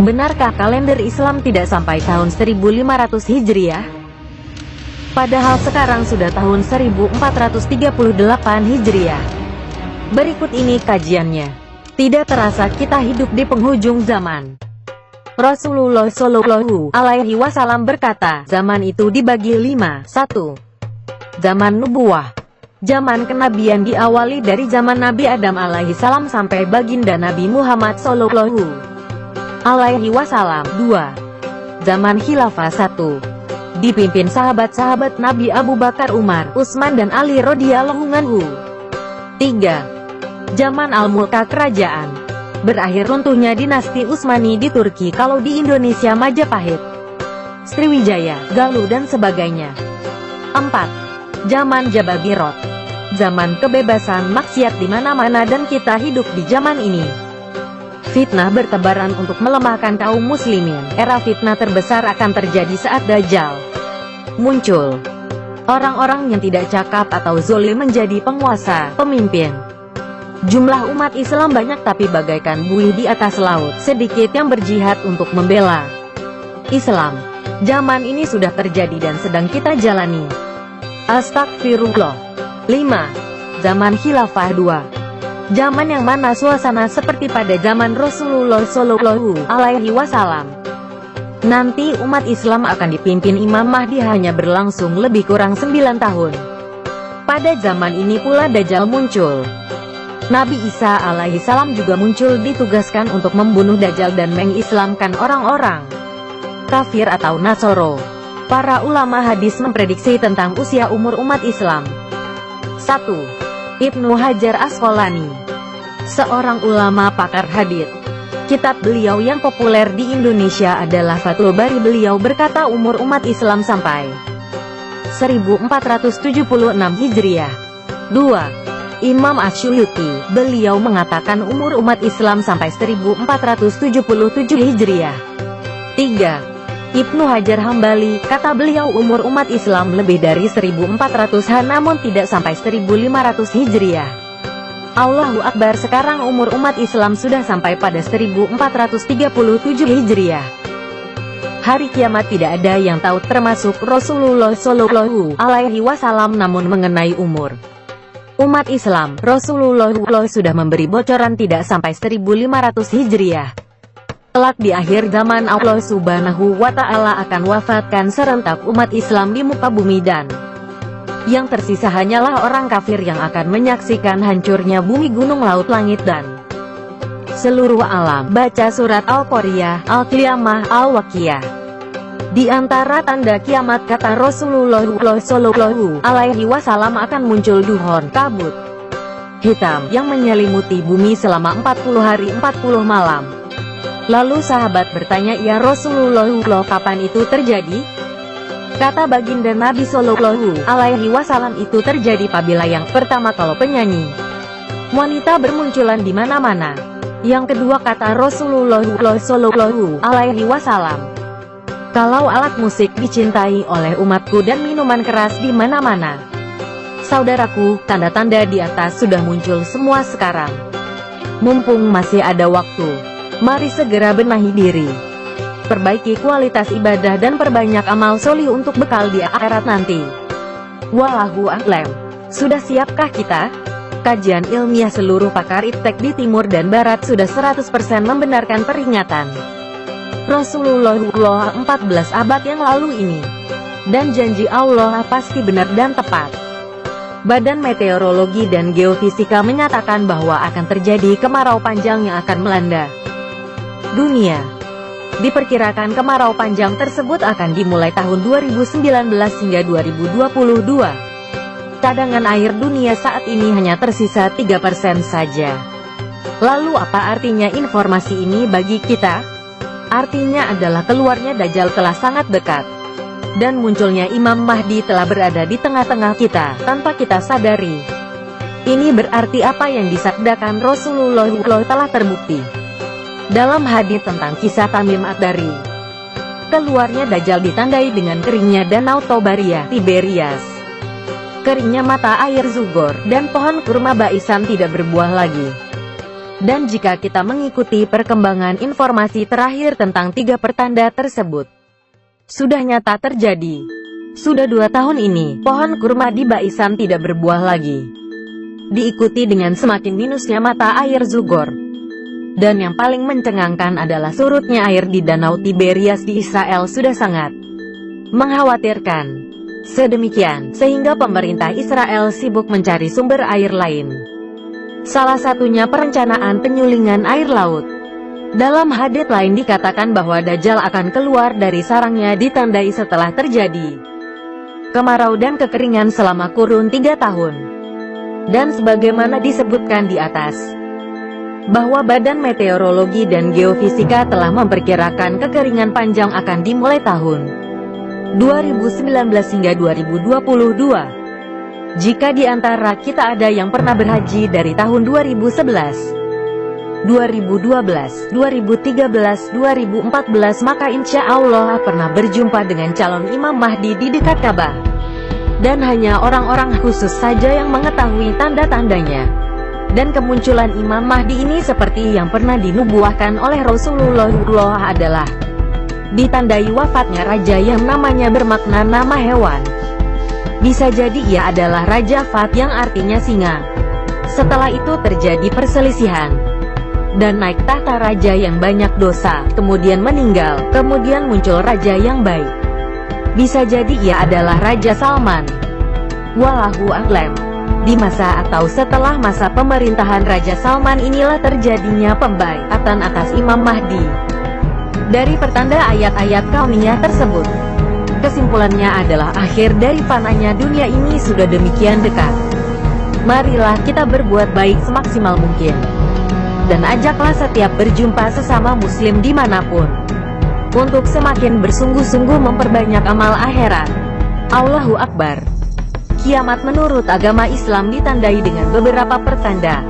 Benarkah kalender Islam tidak sampai tahun 1500 Hijriah? Padahal sekarang sudah tahun 1438 Hijriah. Berikut ini kajiannya. Tidak terasa kita hidup di penghujung zaman. Rasulullah Shallallahu Alaihi Wasallam berkata, zaman itu dibagi 5. 1. Zaman Nubuwah. Zaman kenabian diawali dari zaman Nabi Adam alaihi salam sampai baginda Nabi Muhammad Shallallahu Alaihi Wasallam. 2. Zaman Khilafah. 1. Dipimpin sahabat-sahabat Nabi Abu Bakar, Umar, Utsman dan Ali radhiyallahu anhu. 3. Zaman Al-Mulka, kerajaan. Berakhir runtuhnya dinasti Utsmani di Turki, kalau di Indonesia Majapahit, Sriwijaya, Galuh dan sebagainya. 4. Zaman Jababirot. Zaman kebebasan maksiat di mana-mana dan kita hidup di zaman ini. Fitnah bertebaran untuk melemahkan kaum muslimin. Era fitnah terbesar akan terjadi saat Dajjal muncul. Orang-orang yang tidak cakap atau zalim menjadi penguasa, pemimpin. Jumlah umat Islam banyak tapi bagaikan buih di atas laut, sedikit yang berjihad untuk membela Islam. Zaman ini sudah terjadi dan sedang kita jalani. Astagfirullah. 5. Zaman Khilafah. 2. Zaman yang mana suasana seperti pada zaman Rasulullah Shallallahu Alaihi Wasallam. Nanti umat Islam akan dipimpin Imam Mahdi, hanya berlangsung lebih kurang 9 tahun. Pada zaman ini pula Dajjal muncul. Nabi Isa alaihi salam juga muncul, ditugaskan untuk membunuh Dajjal dan mengislamkan orang-orang kafir atau Nasoro. Para ulama hadis memprediksi tentang usia umur umat Islam. 1. Ibnu Hajar Asqalani, seorang ulama pakar hadits. Kitab beliau yang populer di Indonesia adalah Fathul Bari. Beliau berkata umur umat Islam sampai 1476 Hijriah. 2. Imam Asyuyuti, beliau mengatakan umur umat Islam sampai 1477 Hijriah. 3. Ibnu Hajar Hambali, kata beliau umur umat Islam lebih dari 1400-an namun tidak sampai 1500 Hijriah. Allahu Akbar, sekarang umur umat Islam sudah sampai pada 1437 Hijriah. Hari kiamat tidak ada yang tahu termasuk Rasulullah Shallallahu Alaihi Wasallam. Namun mengenai umur umat Islam, Rasulullah sudah memberi bocoran tidak sampai 1500 Hijriah. Kelak di akhir zaman Allah Subhanahu wa Ta'ala akan wafatkan serentak umat Islam di muka bumi dan yang tersisa hanyalah orang kafir yang akan menyaksikan hancurnya bumi, gunung, laut, langit, dan seluruh alam. Baca surat Al-Qoriyah, Al-Qiyamah, Al-Waqiah. Di antara tanda kiamat, kata Rasulullah Shallallahu Alaihi Wasallam, akan muncul duhon, kabut hitam, yang menyelimuti bumi selama 40 hari 40 malam. Lalu sahabat bertanya, ya Rasulullah, kapan itu terjadi? Kata baginda Nabi Shallallahu Alaihi Wasallam, itu terjadi apabila yang pertama kalau penyanyi wanita bermunculan di mana-mana. Yang kedua, kata Rasulullah Shallallahu Alaihi Wasallam, kalau alat musik dicintai oleh umatku dan minuman keras di mana-mana. Saudaraku, tanda-tanda di atas sudah muncul semua sekarang. Mumpung masih ada waktu, mari segera benahi diri. Perbaiki kualitas ibadah dan perbanyak amal solih untuk bekal di akhirat nanti. Wallahu a'lam. Sudah siapkah kita? Kajian ilmiah seluruh pakar iptek di timur dan barat sudah 100% membenarkan peringatan Rasulullah 14 abad yang lalu ini. Dan janji Allah pasti benar dan tepat. Badan Meteorologi dan Geofisika menyatakan bahwa akan terjadi kemarau panjang yang akan melanda dunia. Diperkirakan kemarau panjang tersebut akan dimulai tahun 2019 hingga 2022. Cadangan air dunia saat ini hanya tersisa 3% saja. Lalu apa artinya informasi ini bagi kita? Artinya adalah keluarnya Dajjal telah sangat dekat. Dan munculnya Imam Mahdi telah berada di tengah-tengah kita, tanpa kita sadari. Ini berarti apa yang disabdakan Rasulullah telah terbukti dalam hadits tentang kisah Tamim Ad-Dari. Keluarnya Dajjal ditandai dengan keringnya danau Tobaria, Tiberias, keringnya mata air Zugor, dan pohon kurma Baisan tidak berbuah lagi. Dan jika kita mengikuti perkembangan informasi terakhir tentang 3 pertanda tersebut, sudah nyata terjadi. Sudah 2 tahun ini, pohon kurma di Baisan tidak berbuah lagi. Diikuti dengan semakin minusnya mata air Zugor. Dan yang paling mencengangkan adalah surutnya air di Danau Tiberias di Israel sudah sangat mengkhawatirkan. Sedemikian, sehingga pemerintah Israel sibuk mencari sumber air lain. Salah satunya perencanaan penyulingan air laut. Dalam hadits lain dikatakan bahwa Dajjal akan keluar dari sarangnya ditandai setelah terjadi kemarau dan kekeringan selama kurun 3 tahun. Dan sebagaimana disebutkan di atas, bahwa Badan Meteorologi dan Geofisika telah memperkirakan kekeringan panjang akan dimulai tahun 2019 hingga 2022. Jika di antara kita ada yang pernah berhaji dari tahun 2011, 2012, 2013, 2014, maka insya Allah pernah berjumpa dengan calon Imam Mahdi di dekat Ka'bah. Dan hanya orang-orang khusus saja yang mengetahui tanda-tandanya. Dan kemunculan Imam Mahdi ini seperti yang pernah dinubuahkan oleh Rasulullah adalah ditandai wafatnya raja yang namanya bermakna nama hewan. Bisa jadi ia adalah Raja Fat yang artinya singa. Setelah itu terjadi perselisihan dan naik tahta raja yang banyak dosa, kemudian meninggal, kemudian muncul raja yang baik. Bisa jadi ia adalah Raja Salman. Wallahu a'lam. Di masa atau setelah masa pemerintahan Raja Salman inilah terjadinya pembaiatan atas Imam Mahdi. Dari pertanda ayat-ayat kauniyah tersebut, kesimpulannya adalah akhir dari fananya dunia ini sudah demikian dekat. Marilah kita berbuat baik semaksimal mungkin. Dan ajaklah setiap berjumpa sesama muslim dimanapun, untuk semakin bersungguh-sungguh memperbanyak amal akhirat. Allahu Akbar. Kiamat menurut agama Islam ditandai dengan beberapa pertanda.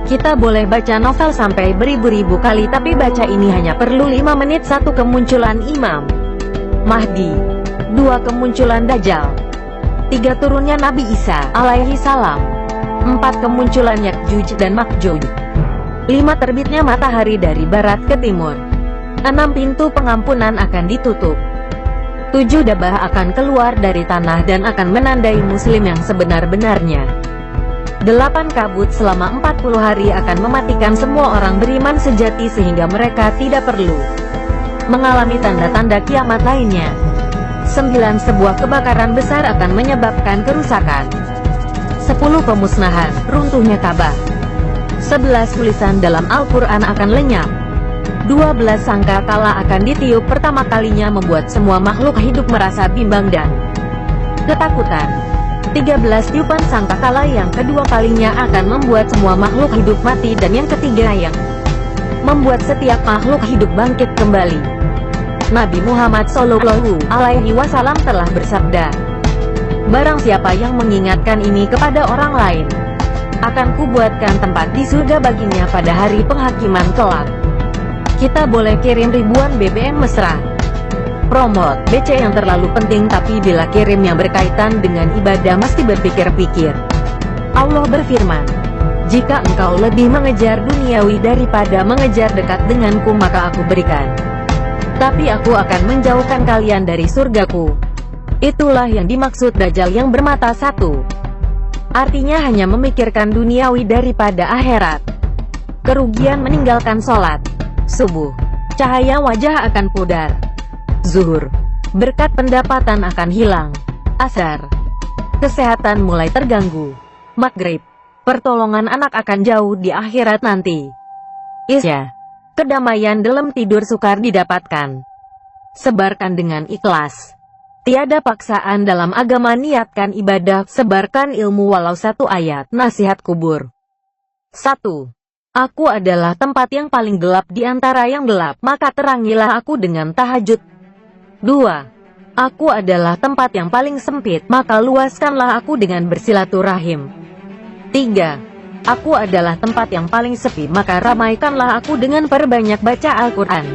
Kita boleh baca novel sampai beribu-ribu kali, tapi baca ini hanya perlu 5 menit. 1. Kemunculan Imam Mahdi. 2. Kemunculan Dajjal. 3. Turunnya Nabi Isa alaihi salam. 4. Kemunculan Yakjuj dan Makjuj. 5. Terbitnya matahari dari barat ke timur. 6. Pintu pengampunan akan ditutup. 7. Dabah akan keluar dari tanah dan akan menandai muslim yang sebenar-benarnya. 8. Kabut selama 40 hari akan mematikan semua orang beriman sejati sehingga mereka tidak perlu mengalami tanda-tanda kiamat lainnya. 9. Sebuah kebakaran besar akan menyebabkan kerusakan. 10. Pemusnahan, runtuhnya Ka'bah. 11. Tulisan dalam Al-Quran akan lenyap. 12. Sangka kalah akan ditiup pertama kalinya, membuat semua makhluk hidup merasa bimbang dan ketakutan. 13. Tiupan sangka kalah yang kedua kalinya akan membuat semua makhluk hidup mati, dan yang ketiga yang membuat setiap makhluk hidup bangkit kembali. Nabi Muhammad Shallallahu Alaihi Wasallam telah bersabda, barang siapa yang mengingatkan ini kepada orang lain, akan kubuatkan tempat di surga baginya pada hari penghakiman kelak. Kita boleh kirim ribuan BBM mesra promote BC yang terlalu penting, tapi bila kirim yang berkaitan dengan ibadah mesti berpikir-pikir. Allah berfirman, jika engkau lebih mengejar duniawi daripada mengejar dekat denganku, maka aku berikan, tapi aku akan menjauhkan kalian dari surgaku. Itulah yang dimaksud Dajjal yang bermata satu. Artinya hanya memikirkan duniawi daripada akhirat. Kerugian meninggalkan sholat subuh, cahaya wajah akan pudar. Zuhur, berkat pendapatan akan hilang. Asar, kesehatan mulai terganggu. Maghrib, pertolongan anak akan jauh di akhirat nanti. Isya, kedamaian dalam tidur sukar didapatkan. Sebarkan dengan ikhlas. Tiada paksaan dalam agama, niatkan ibadah, sebarkan ilmu walau 1 ayat. Nasihat kubur. 1. Aku adalah tempat yang paling gelap di antara yang gelap, maka terangilah aku dengan tahajud. 2. Aku adalah tempat yang paling sempit, maka luaskanlah aku dengan bersilaturahim. 3. Aku adalah tempat yang paling sepi, maka ramaikanlah aku dengan perbanyak baca Al-Quran.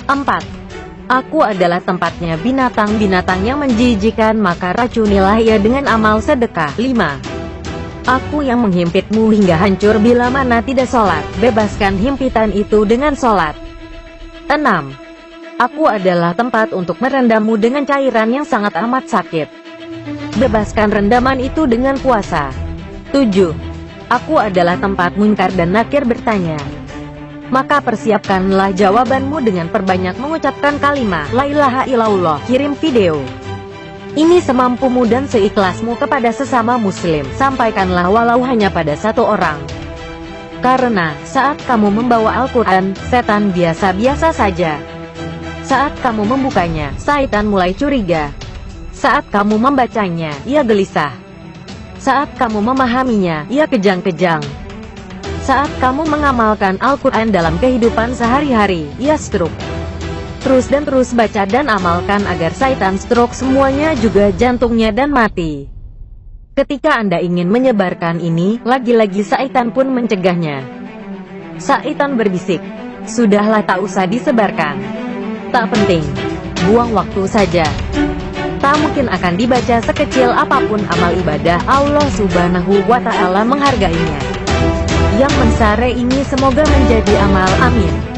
4. Aku adalah tempatnya binatang-binatang yang menjijikan, maka racunilah ia dengan amal sedekah. 5. Aku yang menghimpitmu hingga hancur bila mana tidak sholat. Bebaskan himpitan itu dengan sholat. 6. Aku adalah tempat untuk merendammu dengan cairan yang sangat amat sakit. Bebaskan rendaman itu dengan puasa. 7. Aku adalah tempat munkar dan nakir bertanya. Maka persiapkanlah jawabanmu dengan perbanyak mengucapkan kalimat La ilaha illallah. Kirim video ini semampumu dan seikhlasmu kepada sesama muslim. Sampaikanlah walau hanya pada satu orang. Karena, saat kamu membawa Al-Quran, setan biasa-biasa saja. Saat kamu membukanya, syaitan mulai curiga. Saat kamu membacanya, ia gelisah. Saat kamu memahaminya, ia kejang-kejang. Saat kamu mengamalkan Al-Quran dalam kehidupan sehari-hari, ia stroke. Terus dan terus baca dan amalkan agar syaitan stroke semuanya juga jantungnya dan mati. Ketika Anda ingin menyebarkan ini, lagi-lagi syaitan pun mencegahnya. Syaitan berbisik, sudahlah tak usah disebarkan. Tak penting, buang waktu saja. Tak mungkin akan dibaca sekecil apapun amal ibadah, Allah Subhanahu wa Ta'ala menghargainya. Yang mensare ini semoga menjadi amal, amin.